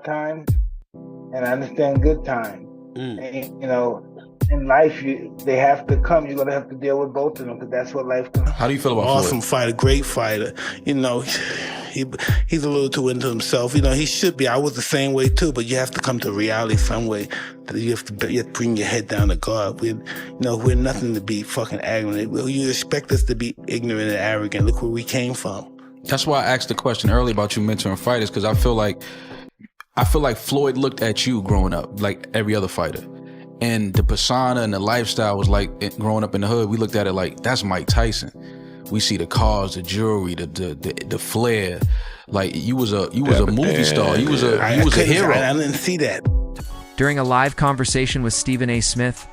times, and I understand good times. And, in life, they have to come. You're going to have to deal with both of them because that's what life comes. How do you feel about Awesome Floyd? fighter, great fighter. He's a little too into himself. He should be. I was the same way too, but you have to come to reality some way. You have to bring your head down to God. We're nothing to be fucking arrogant. You expect us to be ignorant and arrogant. Look where we came from. That's why I asked the question earlier about you mentoring fighters, because I feel like Floyd looked at you growing up like every other fighter. And the persona and the lifestyle was like, growing up in the hood, we looked at it like, that's Mike Tyson. We see the cars, the jewelry, the flair. Like you was a movie star. You was a hero. I didn't see that. During a live conversation with Stephen A. Smith,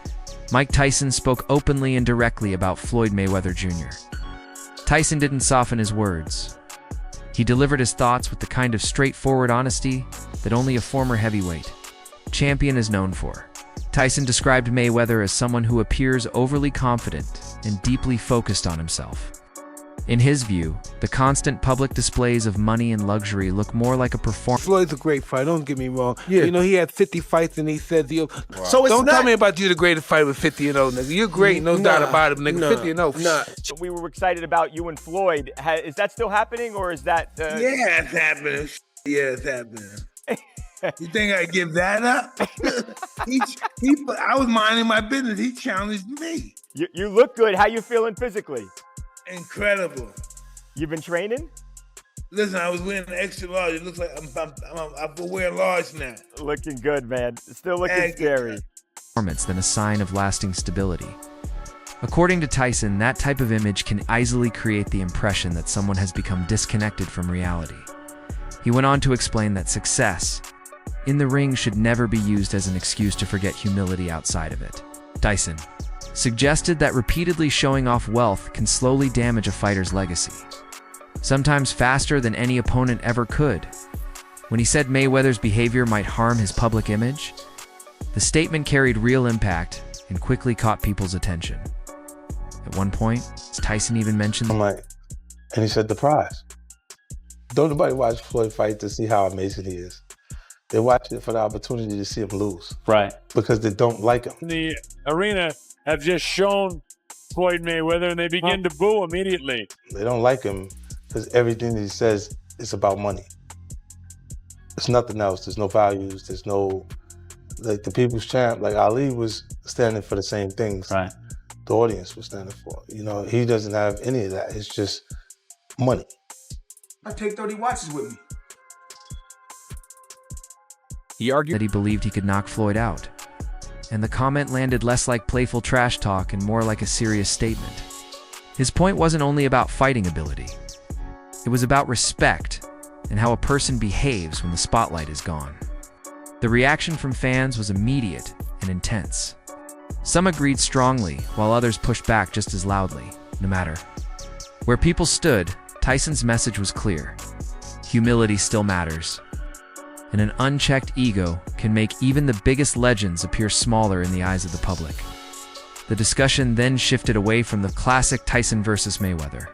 Mike Tyson spoke openly and directly about Floyd Mayweather Jr. Tyson didn't soften his words. He delivered his thoughts with the kind of straightforward honesty that only a former heavyweight champion is known for. Tyson described Mayweather as someone who appears overly confident and deeply focused on himself. In his view, the constant public displays of money and luxury look more like a performance. Floyd's a great fighter, don't get me wrong. Yeah. He had 50 fights and he said, So don't tell me about you the greatest fighter with 50 and 0, nigga. You're great, no doubt about it, nigga. 50 and 0. Nah. We were excited about you and Floyd. Is that still happening, or is that... Yeah, it's happening. Yeah, it's happening. You think I give that up? I was minding my business. He challenged me. You look good. How you feeling physically? Incredible. You've been training? Listen, I was wearing an extra large. It looks like I'm wearing large now. Looking good, man. Still looking scary. Than a sign of lasting stability. According to Tyson, that type of image can easily create the impression that someone has become disconnected from reality. He went on to explain that success in the ring should never be used as an excuse to forget humility outside of it. Tyson suggested that repeatedly showing off wealth can slowly damage a fighter's legacy, sometimes faster than any opponent ever could. When he said Mayweather's behavior might harm his public image, the statement carried real impact and quickly caught people's attention. At one point, Tyson even mentioned... And he said the prize. Don't nobody watch Floyd fight to see how amazing he is. They watch it for the opportunity to see him lose. Right. Because they don't like him. The arena have just shown Floyd Mayweather and they begin to boo immediately. They don't like him because everything that he says is about money. There's nothing else. There's no values. There's no, like the people's champ, like Ali was standing for the same things. Right. The audience was standing for. He doesn't have any of that. It's just money. I take 30 watches with me. He argued that he believed he could knock Floyd out, and the comment landed less like playful trash talk and more like a serious statement. His point wasn't only about fighting ability. It was about respect and how a person behaves when the spotlight is gone. The reaction from fans was immediate and intense. Some agreed strongly, while others pushed back just as loudly, no matter where people stood. Tyson's message was clear. Humility still matters, and an unchecked ego can make even the biggest legends appear smaller in the eyes of the public. The discussion then shifted away from the classic Tyson versus Mayweather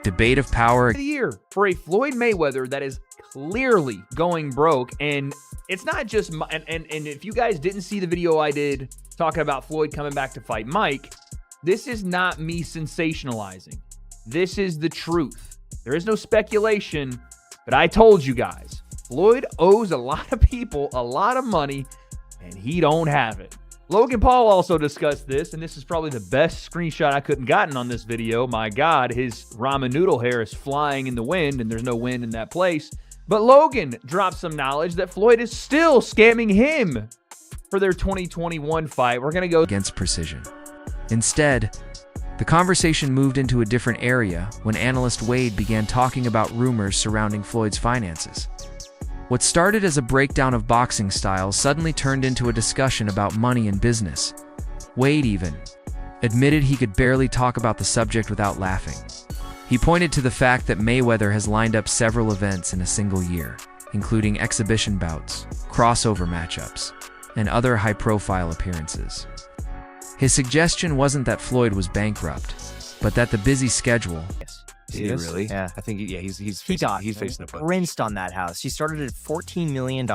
debate of power. The year for a Floyd Mayweather that is clearly going broke, and it's not just and if you guys didn't see the video I did talking about Floyd coming back to fight Mike, this is not me sensationalizing. This is the truth. There is no speculation, but I told you guys, Floyd owes a lot of people a lot of money, and he don't have it. Logan Paul also discussed this, and this is probably the best screenshot I couldn't gotten on this video. My God, his ramen noodle hair is flying in the wind, and there's no wind in that place. But Logan dropped some knowledge that Floyd is still scamming him for their 2021 fight. We're going to go against precision. Instead, the conversation moved into a different area when analyst Wade began talking about rumors surrounding Floyd's finances. What started as a breakdown of boxing styles suddenly turned into a discussion about money and business. Wade even admitted he could barely talk about the subject without laughing. He pointed to the fact that Mayweather has lined up several events in a single year, including exhibition bouts, crossover matchups, and other high-profile appearances. His suggestion wasn't that Floyd was bankrupt, but that the busy schedule Is he really? Yeah. I think, he's He facing a bunch. rinsed on that house. He started at $14 million.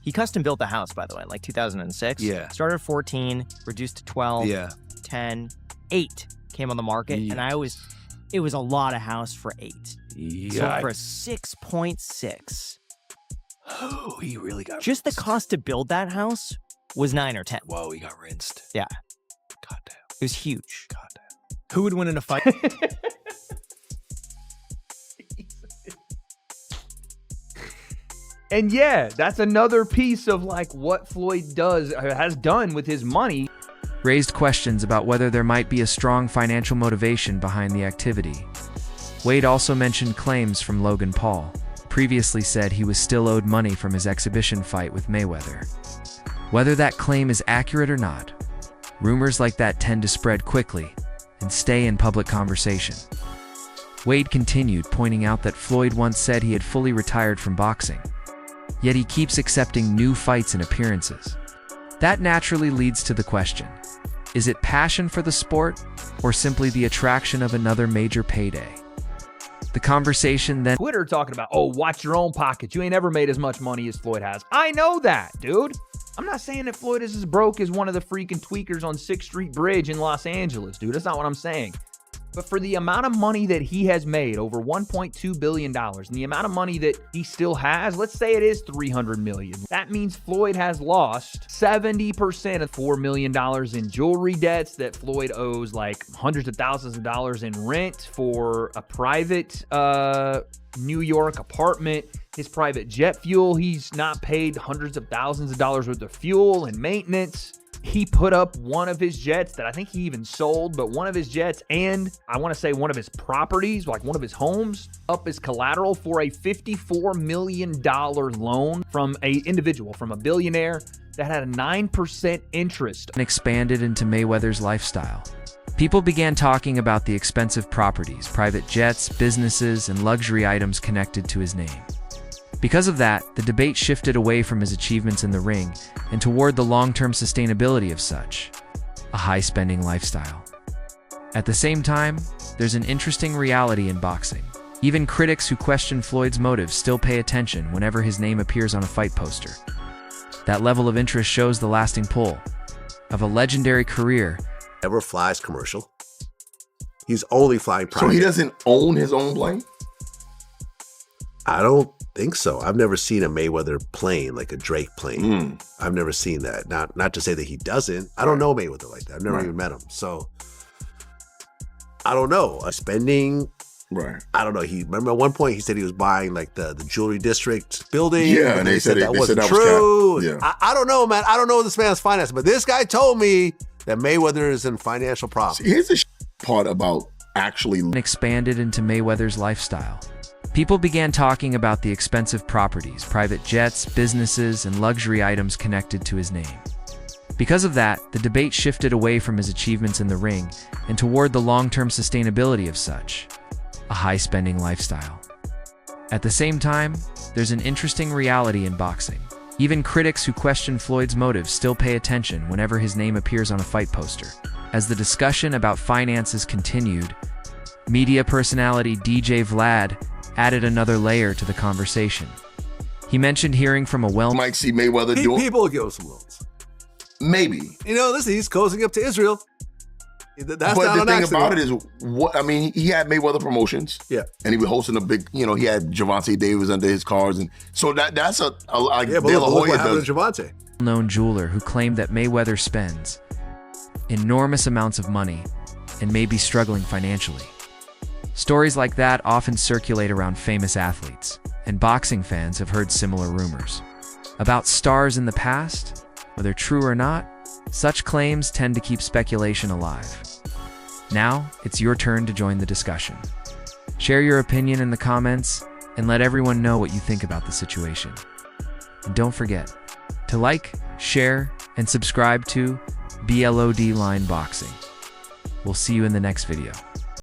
He custom built the house, by the way, like 2006. Yeah. Started at 14, reduced to 12, 10, 8 came on the market. And it was a lot of house for 8. So for 6.6. Oh, he really got just rinsed. The cost to build that house was 9 or 10. Whoa, he got rinsed. Yeah. Goddamn. It was huge. Goddamn. Who would win in a fight? And yeah, that's another piece of like what Floyd has done with his money. Raised questions about whether there might be a strong financial motivation behind the activity. Wade also mentioned claims from Logan Paul, previously said he was still owed money from his exhibition fight with Mayweather. Whether that claim is accurate or not, rumors like that tend to spread quickly and stay in public conversation. Wade continued, pointing out that Floyd once said he had fully retired from boxing, yet he keeps accepting new fights and appearances. That naturally leads to the question, is it passion for the sport or simply the attraction of another major payday? The conversation then— Twitter talking about, oh, watch your own pocket. You ain't ever made as much money as Floyd has. I know that, dude. I'm not saying that Floyd is as broke as one of the freaking tweakers on 6th Street Bridge in Los Angeles, dude. That's not what I'm saying. But for the amount of money that he has made, over $1.2 billion, and the amount of money that he still has, let's say it is $300 million. That means Floyd has lost 70% of $4 million in jewelry debts that Floyd owes, like hundreds of thousands of dollars in rent for a private New York apartment. His private jet fuel, he's not paid hundreds of thousands of dollars worth of fuel and maintenance. He put up one of his jets that I think he even sold, but one of his jets and I want to say one of his properties, like one of his homes, up as collateral for a $54 million loan from an individual, from a billionaire that had a 9% interest. And expanded into Mayweather's lifestyle. People began talking about the expensive properties, private jets, businesses, and luxury items connected to his name. Because of that, the debate shifted away from his achievements in the ring and toward the long-term sustainability of such a high-spending lifestyle. At the same time, there's an interesting reality in boxing. Even critics who question Floyd's motives still pay attention whenever his name appears on a fight poster. That level of interest shows the lasting pull of a legendary career. Never flies commercial. He's only flying private. So he doesn't own his own plane? I don't think so. I've never seen a Mayweather plane, like a Drake plane. I've never seen that. Not to say that he doesn't. I don't know Mayweather like that. I've never even met him. So I don't know. Spending, I don't know. Remember at one point he said he was buying like the jewelry district building. Yeah, and they said that wasn't true. Was I don't know, man. I don't know this man's finances, but this guy told me that Mayweather is in financial problems. See, here's the part about actually expanded into Mayweather's lifestyle. People began talking about the expensive properties, private jets, businesses, and luxury items connected to his name. Because of that, the debate shifted away from his achievements in the ring and toward the long-term sustainability of such a high-spending lifestyle. At the same time, there's an interesting reality in boxing. Even critics who question Floyd's motives still pay attention whenever his name appears on a fight poster. As the discussion about finances continued, media personality DJ Vlad added another layer to the conversation. He mentioned hearing from a might see Mayweather do it. People give some loans. Maybe. You know, listen, he's cozying up to Israel. That's but not the an thing accident. about it is, what I mean, he had Mayweather Promotions. Yeah. And he was hosting a big, he had Gervonta Davis under his cards. And so that's a like yeah, but De La look Hoya what happened does. to Gervonta. Known jeweler who claimed that Mayweather spends enormous amounts of money and may be struggling financially. Stories like that often circulate around famous athletes, and boxing fans have heard similar rumors. About stars in the past, whether true or not, such claims tend to keep speculation alive. Now, it's your turn to join the discussion. Share your opinion in the comments and let everyone know what you think about the situation. And don't forget to like, share, and subscribe to BLOD Line Boxing. We'll see you in the next video.